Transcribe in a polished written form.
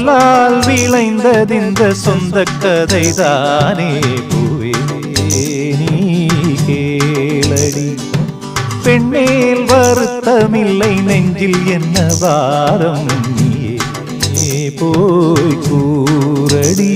சொல்லால் விளைந்ததிந்த சொந்த கதைதானே பூவே நீ கேளடி. பெண்ணேல் வருத்தமில்லை நெஞ்சில் என்ன வாரம் நீயே போய் கூறடி.